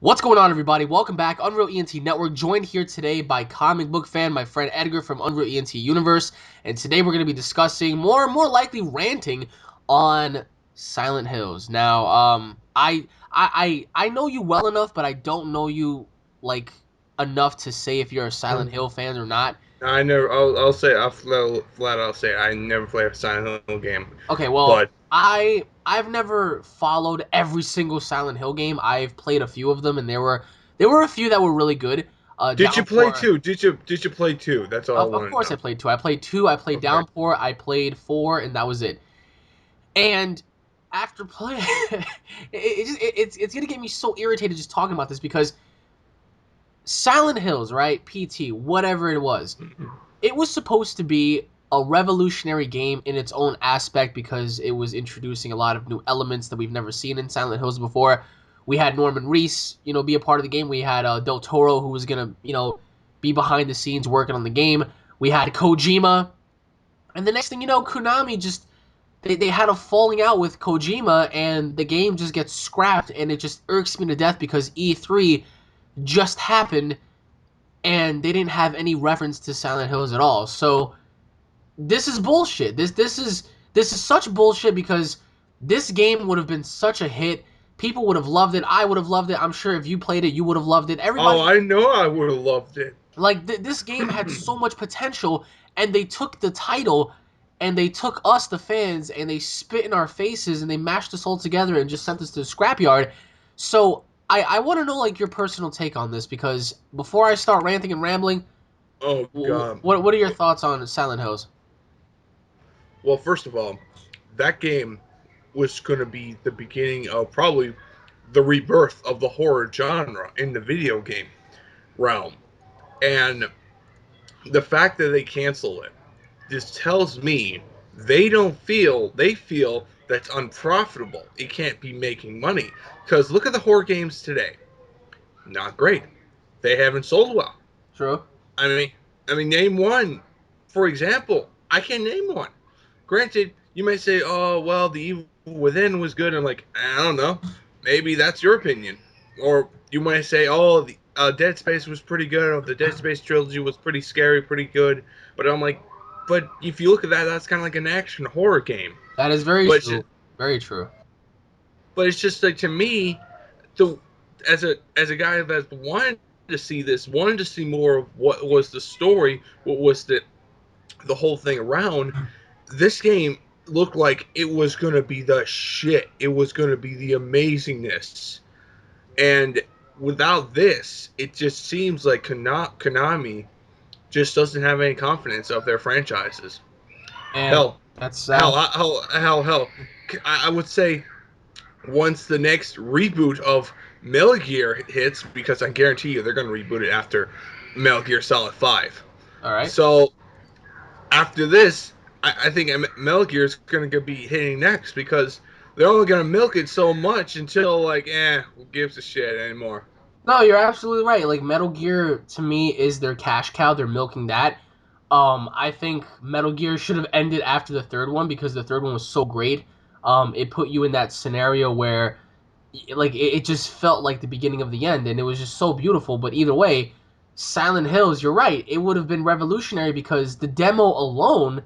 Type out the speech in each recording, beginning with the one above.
What's going on, everybody? Welcome back, Unreal ENT Network, joined here today by comic book fan, my friend Edgar from Unreal ENT Universe, and today we're going to be discussing, more likely ranting on Silent Hills. Now, I know you well enough, but I don't know you, like, enough to say if you're a Silent Hill fan or not. I never. I'll say. Flat out say I never played a Silent Hill game. Okay, well, But I've never followed every single Silent Hill game. I've played a few of them, and there were a few that were really good. did you play Downpour. two? Did you play two? That's all I Of want to course, I know. played two. I played two. I played Okay. Downpour. I played four, and that was it. And after playing, it's gonna get me so irritated just talking about this because Silent Hills, right? PT, whatever it was supposed to be a revolutionary game in its own aspect because it was introducing a lot of new elements that we've never seen in Silent Hills before. We had Norman Reese, be a part of the game. We had Del Toro, who was gonna, be behind the scenes working on the game. We had Kojima, and the next thing you know, Konami just they had a falling out with Kojima, and the game just gets scrapped, and it just irks me to death because E3 just happened, and they didn't have any reference to Silent Hills at all. So this is bullshit. This is such bullshit because this game would have been such a hit. People would have loved it. I would have loved it. I'm sure if you played it, you would have loved it. Oh, Everybody, I know. I would have loved it. like this game had so much potential, and they took the title, and they took us, the fans, and they spit in our faces, and they mashed us all together and just sent us to the scrapyard. So I want to know like your personal take on this because before I start ranting and rambling, Oh God. what are your thoughts on Silent Hills? Well, first of all, that game was going to be the beginning of probably the rebirth of the horror genre in the video game realm, and the fact that they cancel it just tells me they feel that's unprofitable. It can't be making money because look at the horror games today. Not great. They haven't sold well. True. I mean, name one. For example, I can name one. Granted, you may say, "Oh, well, the Evil Within was good." I'm like, I don't know. Maybe that's your opinion. Or you might say, "Oh, the Dead Space was pretty good. Or the Dead Space trilogy was pretty scary, pretty good." But I'm like, but if you look at that, that's kind of like an action horror game. That is very But it's true. just, Very true. but it's just like to me, the as a guy that wanted to see this, wanted to see more of what was the story, what was the whole thing around. This game looked like it was going to be the shit. It was going to be the amazingness. And without this, it just seems like Konami just doesn't have any confidence of their franchises. And Hell, that's hell. I would say once the next reboot of Metal Gear hits, because I guarantee you they're going to reboot it after Metal Gear Solid 5. all right. So after this, I think Metal Gear is going to be hitting next because they're only going to milk it so much until like, who gives a shit anymore? No, you're absolutely right. Like Metal Gear to me is their cash cow. They're milking that. I think Metal Gear should have ended after the third one because the third one was so great. It put you in that scenario where, like, it just felt like the beginning of the end, and it was just so beautiful. But either way, Silent Hills, you're right. It would have been revolutionary because the demo alone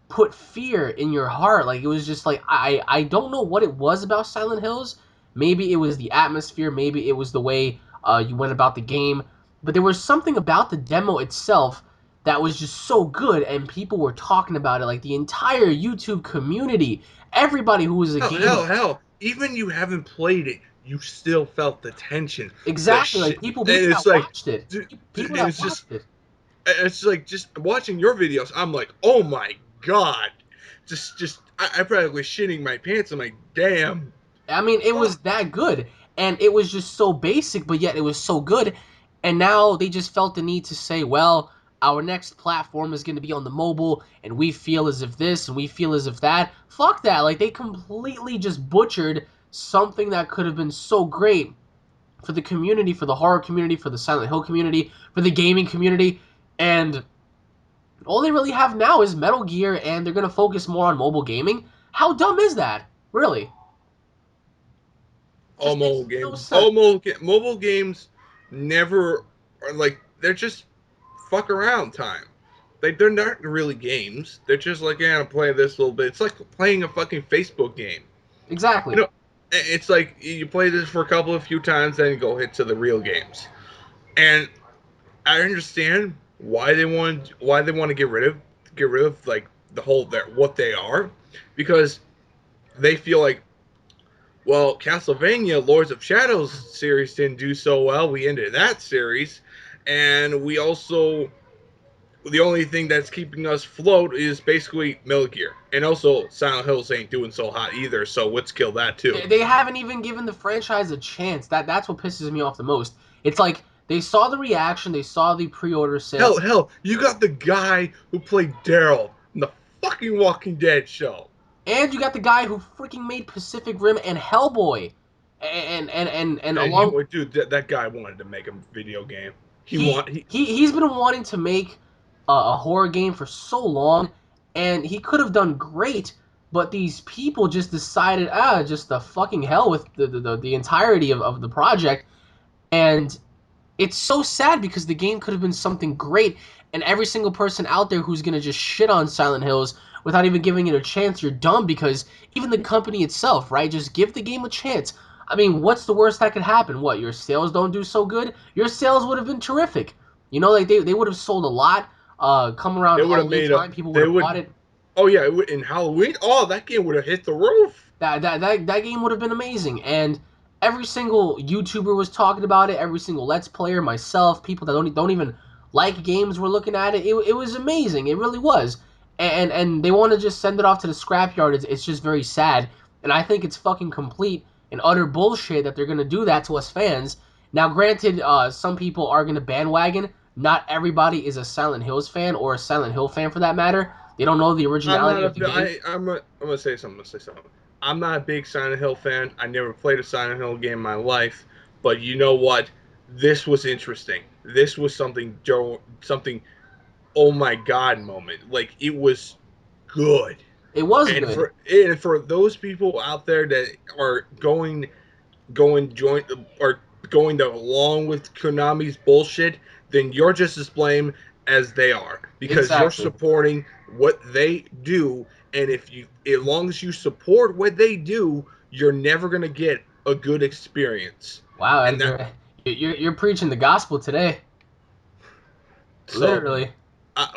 put fear in your heart. Like it was just like I don't know what it was about Silent Hills. Maybe it was the atmosphere. Maybe it was the way you went about the game. But there was something about the demo itself that was just so good, and people were talking about it. Like the entire YouTube community, everybody who was a gamer. Hell. Even you haven't played it, you still felt the tension, the Exactly, like shit, people and that it's like, watched it, people that it's watched it. like just watching your videos. I'm like, oh my god, I probably was shitting my pants. I'm like, damn, I mean, it fuck. was that good, and it was just so basic, but yet it was so good. And now they just felt the need to say, well, our next platform is going to be on the mobile, and we feel as if this and we feel as if that. Fuck that! Like they completely just butchered something that could have been so great for the community, for the horror community, for the Silent Hill community, for the gaming community, and all they really have now is Metal Gear, and they're going to focus more on mobile gaming. How dumb is that? Really? All Just makes mobile no games, sense. mobile games never are like they're just fuck around time. They're not really games. They're just like, yeah, I'm playing this a little bit. It's like playing a fucking Facebook game. You Exactly. know, it's like you play this for a few times, then you go hit to the real games. And I understand why they want to get rid of like the whole that what they are, because they feel like, well, Castlevania Lords of Shadows series didn't do so well. We ended that series, and we also the only thing that's keeping us afloat is basically Metal Gear, and also Silent Hills ain't doing so hot either. So let's kill that too. They haven't even given the franchise a chance. That's what pisses me off the most. It's like they saw the reaction, they saw the pre-order sales, Hell, you got the guy who played Daryl in the fucking Walking Dead show. and you got the guy who freaking made Pacific Rim and Hellboy, and And he, along dude, that guy wanted to make a video game. he's been wanting to make a horror game for so long, and he could have done great, but these people just decided, just the fucking hell with the entirety of the project, and it's so sad because the game could have been something great, and every single person out there who's gonna just shit on Silent Hills without even giving it a chance, you're dumb because even the company itself, right? Just give the game a chance. I mean, what's the worst that could happen? What, your sales don't do so good? Your sales would have been terrific. You know, like they would have sold a lot. Come around They would have Halloween made a. time, people would They have bought would. it. Oh yeah, in Halloween. Oh, that game would have hit the roof. That game would have been amazing, and every single YouTuber was talking about it. Every single Let's Player, myself, people that don't even like games were looking at it. It was amazing. It really was, and they want to just send it off to the scrapyard. It's just very sad, and I think it's fucking complete and utter bullshit that they're gonna do that to us fans. Now, granted, some people are gonna bandwagon. Not everybody is a Silent Hills fan or a Silent Hill fan for that matter. They don't know the I'm originality not of the a. game. I'm gonna say something. I'm gonna say something. I'm not a big Silent Hill fan. I never played a Silent Hill game in my life. But you know what? This was interesting. This was something Joe. Something. Oh my god! Moment. Like it was good. It was good. And for those people out there that are going join or going along with Konami's bullshit, then you're just as blame as they are because you're Exactly. supporting what they do. And if you, as long as you support what they do, you're never gonna get a good experience. Wow, And that Edgar, you're preaching the gospel today, so literally.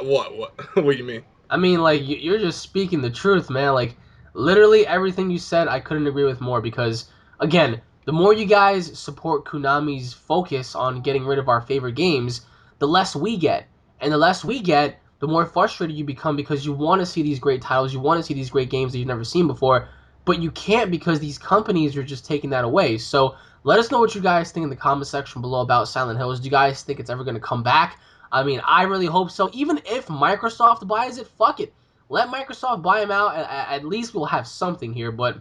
what do you mean? I mean, like you're just speaking the truth, man. Like literally everything you said, I couldn't agree with more because again, the more you guys support Konami's focus on getting rid of our favorite games, the less we get. And the less we get, the more frustrated you become because you want to see these great titles, you want to see these great games that you've never seen before, but you can't because these companies are just taking that away. So, let us know what you guys think in the comment section below about Silent Hills. Do you guys think it's ever going to come back? I mean, I really hope so. Even if Microsoft buys it, fuck it. Let Microsoft buy them out. At least we'll have something here. But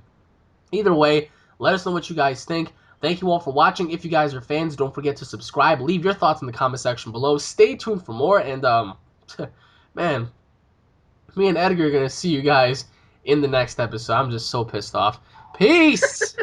either way, let us know what you guys think. Thank you all for watching. If you guys are fans, don't forget to subscribe. Leave your thoughts in the comment section below. Stay tuned for more. And, man, me and Edgar are going to see you guys in the next episode. I'm just so pissed off. Peace!